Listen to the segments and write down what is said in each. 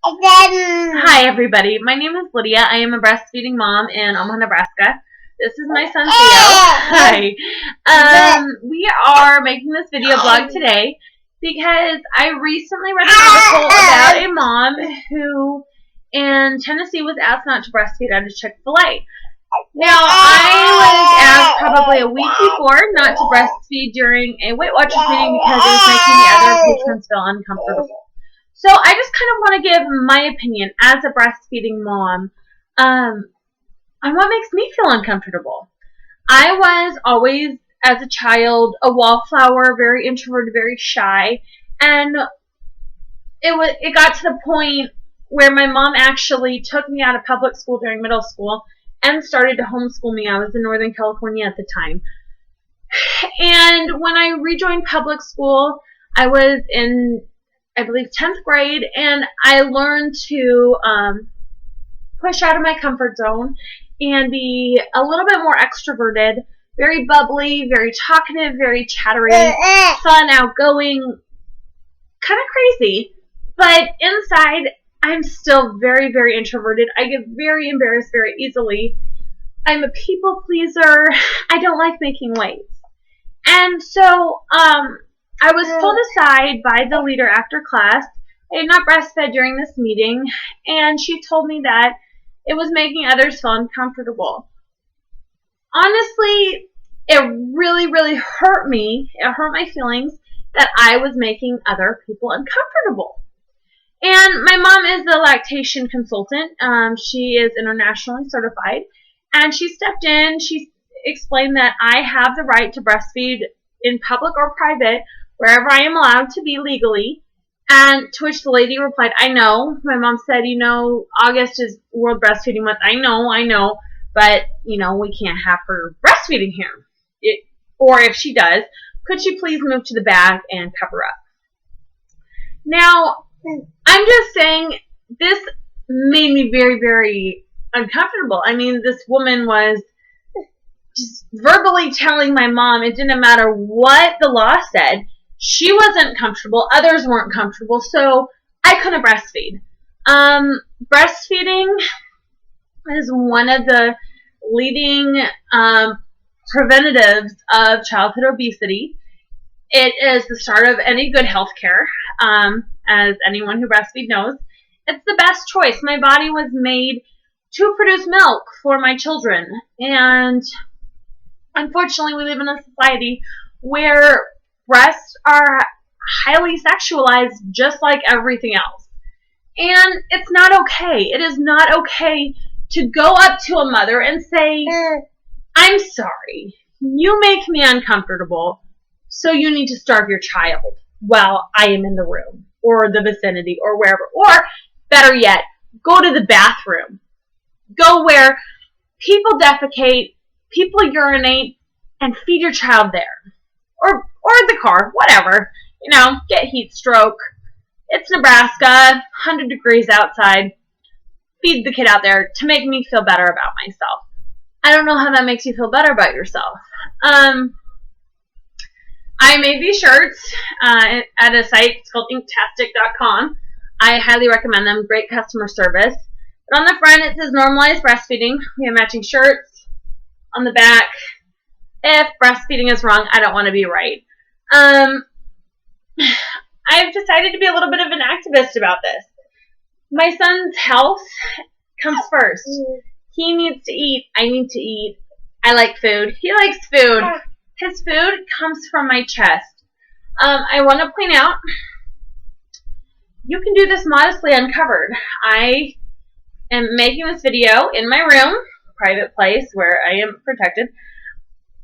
Hi, everybody. My name is Lydia. I am a breastfeeding mom in Omaha, Nebraska. This is my son, Theo. Hi. We are making this video blog today because I recently read an article about a mom who in Tennessee was asked not to breastfeed out of Chick-fil-A. Now, I was asked probably a week before not to breastfeed during a Weight Watchers meeting because it was making the other patrons feel uncomfortable. So I just kind of want to give my opinion as a breastfeeding mom on what makes me feel uncomfortable. I was always, as a child, a wallflower, very introverted, very shy, and it got to the point where my mom actually took me out of public school during middle school and started to homeschool me. I was in Northern California at the time. And when I rejoined public school, I was in, I believe, 10th grade, and I learned to push out of my comfort zone and be a little bit more extroverted, very bubbly, very talkative, very chattery, fun, outgoing, kind of crazy. But inside, I'm still very, very introverted. I get very embarrassed very easily. I'm a people pleaser. I don't like making waves. And so, I was pulled aside by the leader after class. I had not breastfed during this meeting, and she told me that it was making others feel uncomfortable. Honestly, it really, really hurt me. It hurt my feelings that I was making other people uncomfortable. And my mom is a lactation consultant. She is internationally certified, and she stepped in. She explained that I have the right to breastfeed in public or private, wherever I am allowed to be legally. And to which the lady replied, I know. My mom said, August is World Breastfeeding Month. I know, but, we can't have her breastfeeding here. Or if she does, could she please move to the back and cover up? Now, I'm just saying, this made me very, very uncomfortable. I mean, this woman was just verbally telling my mom it didn't matter what the law said. She wasn't comfortable. Others weren't comfortable. So I couldn't breastfeed. Breastfeeding is one of the leading preventatives of childhood obesity. It is the start of any good health care, as anyone who breastfeeds knows. It's the best choice. My body was made to produce milk for my children. And unfortunately, we live in a society where breasts are highly sexualized just like everything else. And it's not okay. It is not okay to go up to a mother and say, I'm sorry, you make me uncomfortable, so you need to starve your child while I am in the room or the vicinity or wherever. Or, better yet, go to the bathroom. Go where people defecate, people urinate, and feed your child there. Or the car, whatever. Get heat stroke. It's Nebraska, 100 degrees outside. Feed the kid out there to make me feel better about myself. I don't know how that makes you feel better about yourself. I made these shirts at a site, it's called inktastic.com. I highly recommend them. Great customer service. But on the front, it says normalized breastfeeding. We have matching shirts. On the back, if breastfeeding is wrong, I don't want to be right. I've decided to be a little bit of an activist about this. My son's health comes first. He needs to eat. I need to eat. I like food. He likes food. His food comes from my chest. I want to point out, you can do this modestly uncovered. I am making this video in my room, private place where I am protected.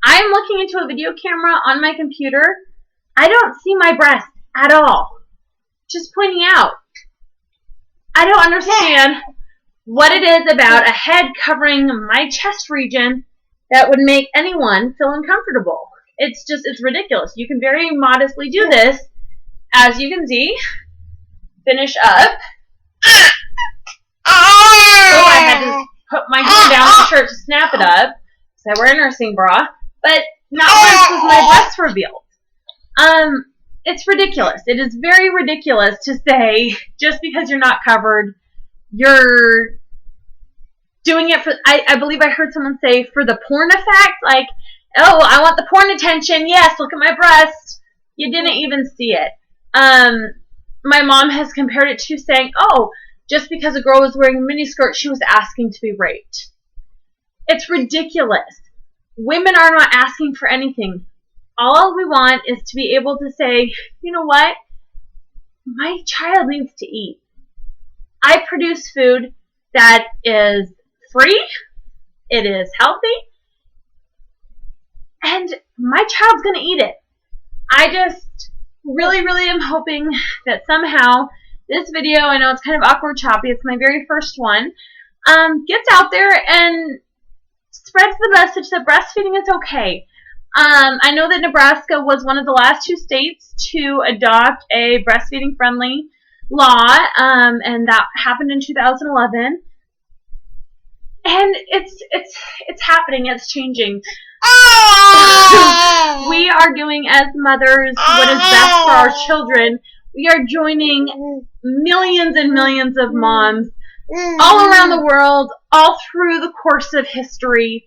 I'm looking into a video camera on my computer. I don't see my breast at all. Just pointing out. I don't understand what it is about a head covering my chest region that would make anyone feel uncomfortable. It's ridiculous. You can very modestly do this. As you can see, finish up. Oh, I had to put my hand down the shirt to snap it up. So I wear a nursing bra. But not once was my breast revealed. it's ridiculous. It is very ridiculous to say just because you're not covered, you're doing it for, I believe I heard someone say for the porn effect, like, oh, I want the porn attention, yes, look at my breast. You didn't even see it. My mom has compared it to saying, oh, just because a girl was wearing a miniskirt, she was asking to be raped. It's ridiculous. Women are not asking for anything. All we want is to be able to say, you know what? My child needs to eat. I produce food that is free, it is healthy, and my child's going to eat it. I just really, really am hoping that somehow this video, I know it's kind of awkward, choppy, it's my very first one, gets out there and spreads the message that breastfeeding is okay. I know that Nebraska was one of the last 2 states to adopt a breastfeeding-friendly law, and that happened in 2011. And it's happening. It's changing. We are doing as mothers what is best for our children. We are joining millions and millions of moms all around the world, all through the course of history.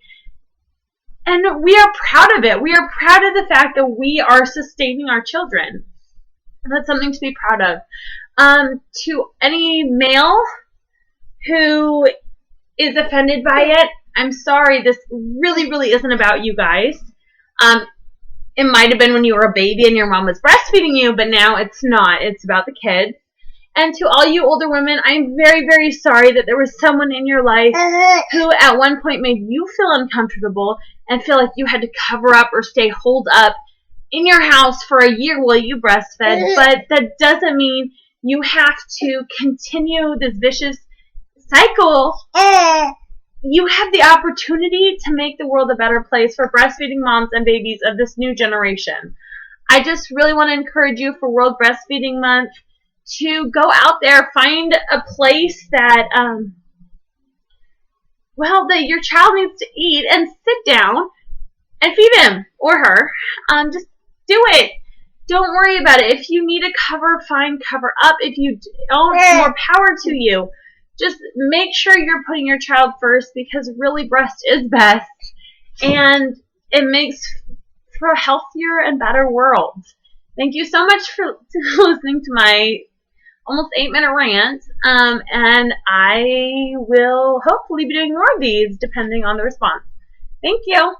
And we are proud of it. We are proud of the fact that we are sustaining our children. And that's something to be proud of. To any male who is offended by it, I'm sorry, this really, really isn't about you guys. It might have been when you were a baby and your mom was breastfeeding you, but now it's not. It's about the kids. And to all you older women, I'm very, very sorry that there was someone in your life who at one point made you feel uncomfortable and feel like you had to cover up or stay holed up in your house for a year while you breastfed. But that doesn't mean you have to continue this vicious cycle. You have the opportunity to make the world a better place for breastfeeding moms and babies of this new generation. I just really want to encourage you for World Breastfeeding Month to go out there, find a place that, that your child needs to eat, and sit down and feed him or her. Just do it. Don't worry about it. If you need a cover, fine, cover up. If you don't, more power to you. Just make sure you're putting your child first, because really breast is best, and it makes for a healthier and better world. Thank you so much for listening to my almost 8-minute rant, and I will hopefully be doing more of these depending on the response. Thank you.